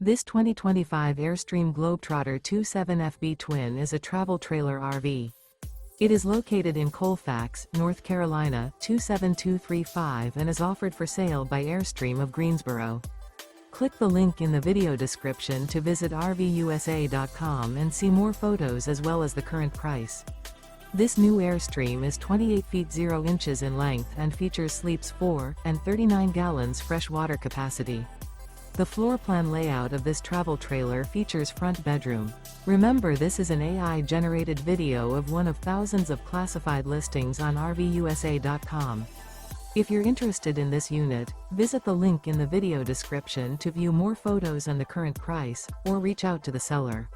This 2025 Airstream Globetrotter 27FB Twin is a travel trailer RV. It is located in Colfax, North Carolina 27235 and is offered for sale by Airstream of Greensboro. Click the link in the video description to visit RVUSA.com and see more photos as well as the current price. This new Airstream is 28 feet 0 inches in length and features sleeps 4 and 39 gallons fresh water capacity. The floor plan layout of this travel trailer features front bedroom. Remember, this is an AI-generated video of one of thousands of classified listings on RVUSA.com. If you're interested in this unit, visit the link in the video description to view more photos and the current price, or reach out to the seller.